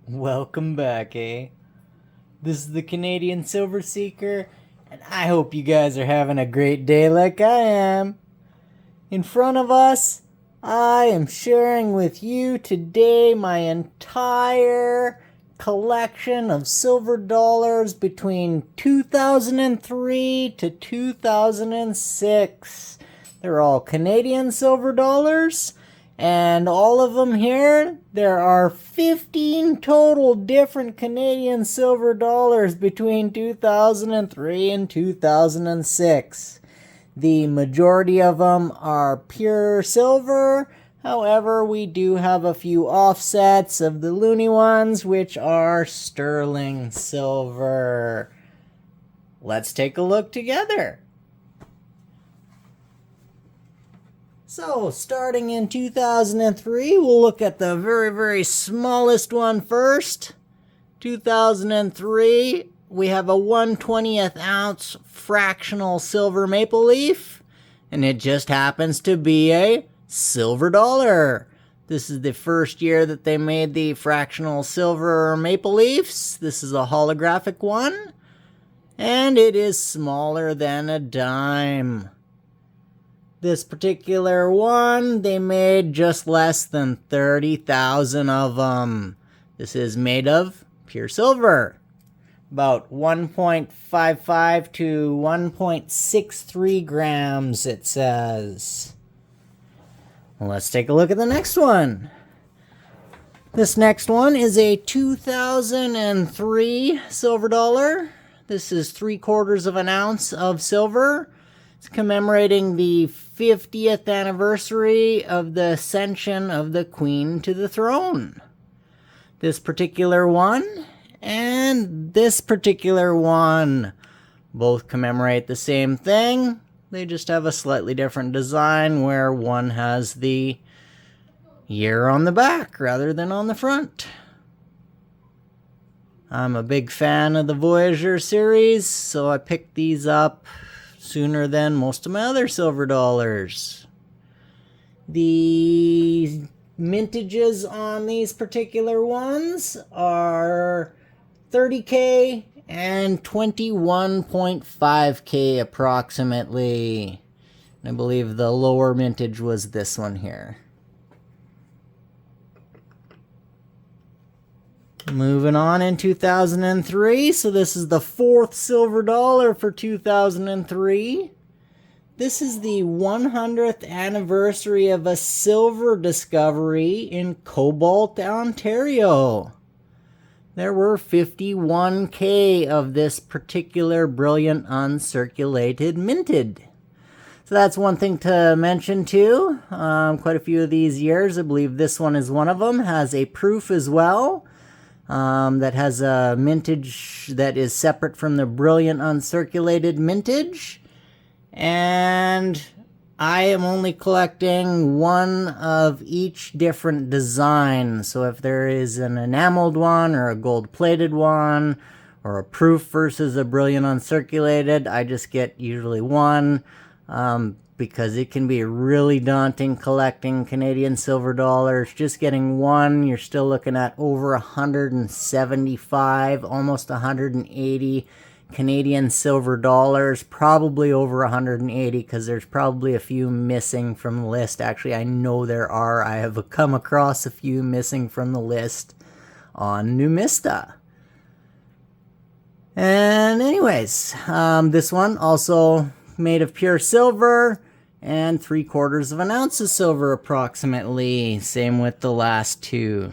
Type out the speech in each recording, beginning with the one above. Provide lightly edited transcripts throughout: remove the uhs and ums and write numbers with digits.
Welcome back, eh? This is the Canadian Silver Seeker, and I hope you guys are having a great day like I am. In front of us, I am sharing with you today my entire collection of silver dollars between 2003 to 2006. They're all Canadian silver dollars. And all of them here, there are 15 total different Canadian silver dollars between 2003 and 2006. The majority of them are pure silver. However, we do have a few offsets of the loony ones, which are sterling silver. Let's take a look together. So, starting in 2003, we'll look at the very smallest one first. 2003, we have a 1/20th ounce fractional silver maple leaf, and it just happens to be a silver dollar. This is the first year that they made the fractional silver maple leafs. This is a holographic one, and it is smaller than a dime. This particular one, they made just less than 30,000 of them. This is made of pure silver. About 1.55 to 1.63 grams, it says. Well, let's take a look at the next one. This next one is a 2003 silver dollar. This is 3/4 of an ounce of silver. It's commemorating the 50th anniversary of the ascension of the Queen to the throne. This particular one and this particular one both commemorate the same thing. They just have a slightly different design where one has the year on the back rather than on the front. I'm a big fan of the Voyager series, so I picked these up sooner than most of my other silver dollars. The mintages on these particular ones are 30K and 21.5K approximately. I believe the lower mintage was this one here. Moving on in 2003, so this is the 4th silver dollar for 2003. This is the 100th anniversary of a silver discovery in Cobalt, Ontario. There were 51K of this particular brilliant uncirculated minted. So that's one thing to mention too. Quite a few of these years, I believe this one is one of them, has a proof as well. That has a mintage that is separate from the brilliant uncirculated mintage. And I am only collecting one of each different design. So if there is an enameled one or a gold plated one or a proof versus a brilliant uncirculated, I just get usually one. Because it can be really daunting collecting Canadian silver dollars. Just getting one, you're still looking at over 175, almost 180 Canadian silver dollars. Probably over 180 because there's probably a few missing from the list. Actually, I know there are. I have come across a few missing from the list on Numista. And anyways, this one also made of pure silver and 3/4 of an ounce of silver approximately. Same with the last two.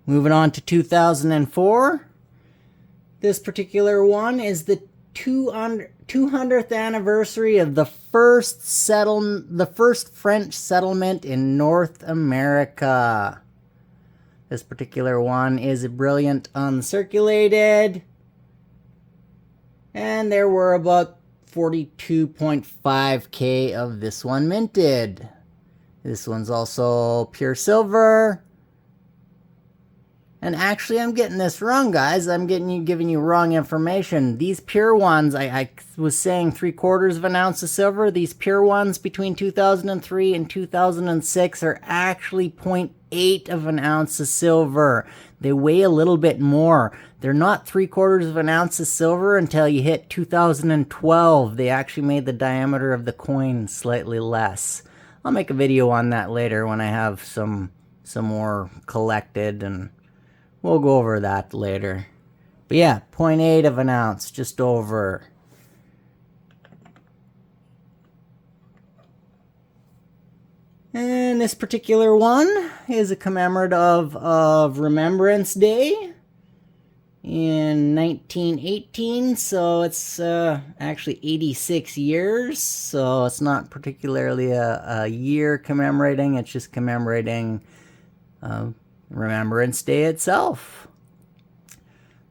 Moving on to 2004. This particular one is the 200th anniversary of the first French settlement in North America. This particular one is a brilliant uncirculated. And there were about 42.5K of this one minted. This one's also pure silver. And actually, I'm getting this wrong, guys. I'm giving you wrong information. These pure ones, I was saying 3/4 of an ounce of silver. These pure ones between 2003 and 2006 are actually 0.8 of an ounce of silver. They weigh a little bit more. They're not 3/4 of an ounce of silver until you hit 2012. They actually made the diameter of the coin slightly less. I'll make a video on that later when I have some more collected, and we'll go over that later. But yeah, 0.8 of an ounce, just over. And this particular one is a commemorative of Remembrance Day in 1918, so it's actually 86 years, so it's not particularly a year commemorating, it's just commemorating Remembrance Day itself.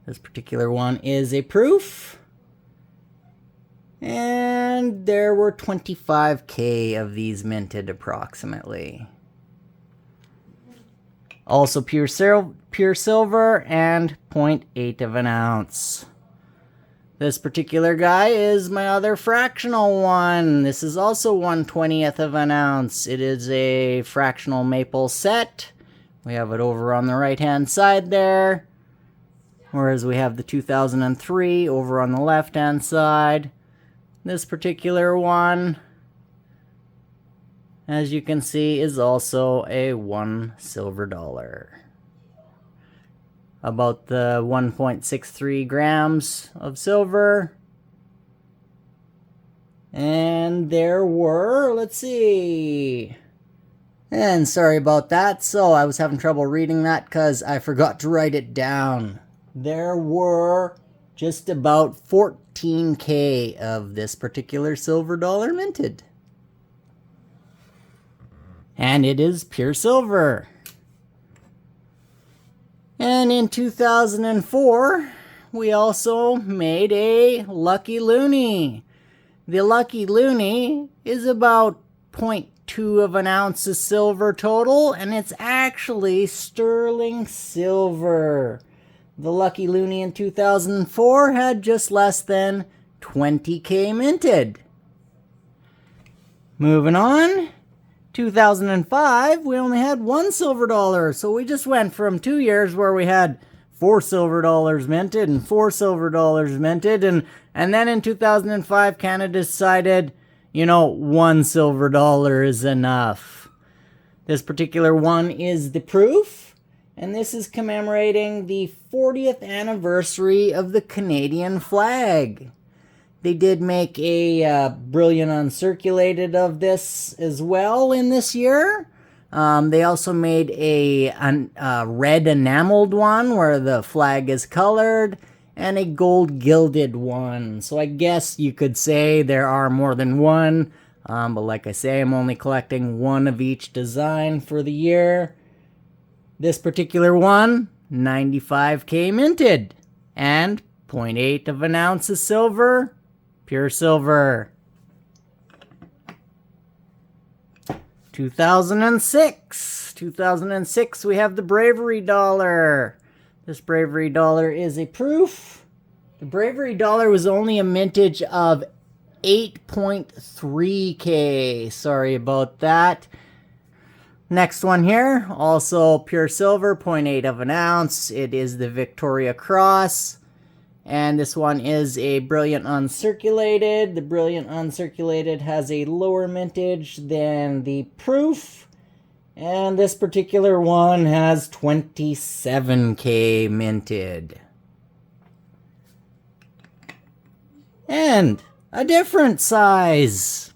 This particular one is a proof, and there were 25K of these minted approximately. Also pure silver and 0.8 of an ounce. This particular guy is my other fractional one. This is also 1/20th of an ounce. It is a fractional maple set. We have it over on the right hand side there. Whereas we have the 2003 over on the left hand side. This particular one, as you can see, is also a $1 silver dollar. About the 1.63 grams of silver. And there were, let's see. And sorry about that. So I was having trouble reading that because I forgot to write it down. There were just about 14K of this particular silver dollar minted. And it is pure silver. And in 2004, we also made a Lucky Loonie. The Lucky Loonie is about 0.2 of an ounce of silver total, and it's actually sterling silver. The Lucky Loonie in 2004 had just less than 20K minted. Moving on, 2005, we only had 1 silver dollar, so we just went from 2 years where we had 4 silver dollars minted and 4 silver dollars minted, and then in 2005, Canada decided, you know, 1 silver dollar is enough. This particular one is the proof. And this is commemorating the 40th anniversary of the Canadian flag. They did make a brilliant uncirculated of this as well in this year. They also made a red enameled one where the flag is colored, and a gold gilded one. So I guess you could say there are more than one. But like I say, I'm only collecting one of each design for the year. This particular one, 95K minted, and 0.8 of an ounce of silver, pure silver. 2006, we have the Bravery Dollar. This Bravery Dollar is a proof. The Bravery Dollar was only a mintage of 8.3K. Sorry about that. Next one here, also pure silver, 0.8 of an ounce. It is the Victoria Cross. And this one is a Brilliant Uncirculated. The Brilliant Uncirculated has a lower mintage than the proof. And this particular one has 27K minted. And a different size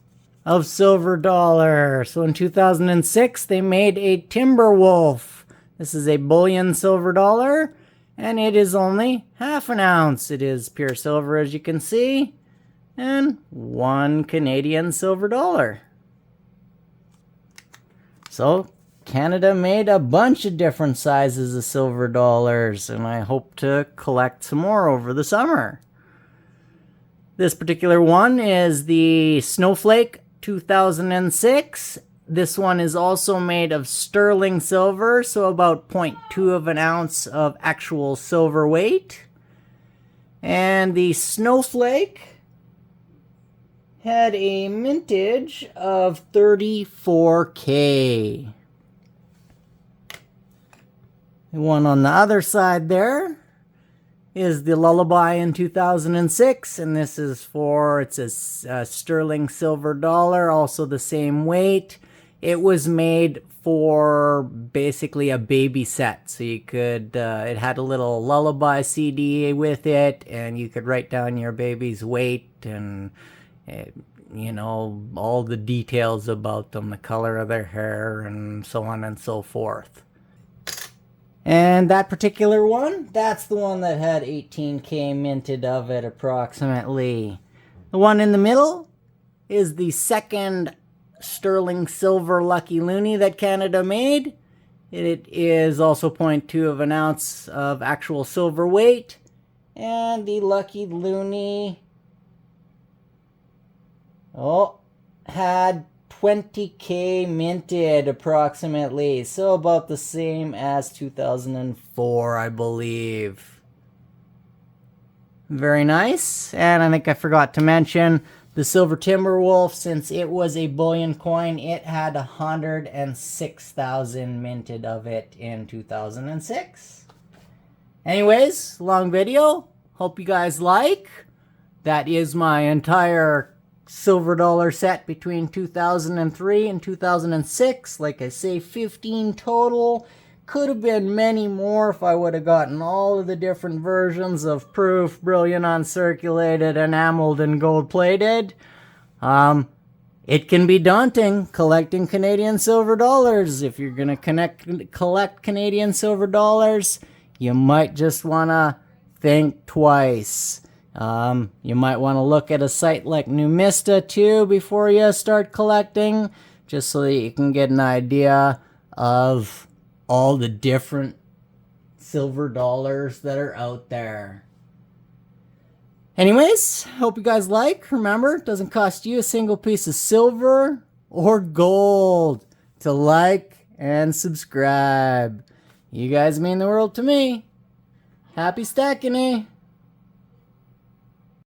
of silver dollar. So in 2006, they made a Timberwolf. This is a bullion silver dollar, and it is only half an ounce. It is pure silver, as you can see, and 1 Canadian silver dollar. So Canada made a bunch of different sizes of silver dollars, and I hope to collect some more over the summer. This particular one is the Snowflake 2006. This one is also made of sterling silver, so about 0.2 of an ounce of actual silver weight. And the Snowflake had a mintage of 34K. The one on the other side there is the Lullaby in 2006, and this is for, it's a sterling silver dollar, also the same weight. It was made for basically a baby set, so you could, it had a little Lullaby CD with it, and you could write down your baby's weight and, you know, all the details about them, the color of their hair, and so on and so forth. And that particular one, that's the one that had 18K minted of it approximately. The one in the middle is the second sterling silver Lucky Loonie that Canada made. It is also 0.2 of an ounce of actual silver weight. And the Lucky Loonie, had 20K minted approximately, so about the same as 2004, I believe. Very nice. And I think I forgot to mention the Silver Timberwolf, since it was a bullion coin, it had 106,000 minted of it in 2006. Anyways, long video. Hope you guys like. That is my entire silver dollar set between 2003 and 2006. Like I say, 15 total. Could have been many more if I would have gotten all of the different versions of proof, brilliant, uncirculated, enameled, and gold plated. It can be daunting collecting Canadian silver dollars. If you're going to collect Canadian silver dollars, you might just want to think twice. You might want to look at a site like Numista too before you start collecting, just so that you can get an idea of all the different silver dollars that are out there. Anyways, hope you guys like. Remember, it doesn't cost you a single piece of silver or gold to like and subscribe. You guys mean the world to me. Happy stacking, eh?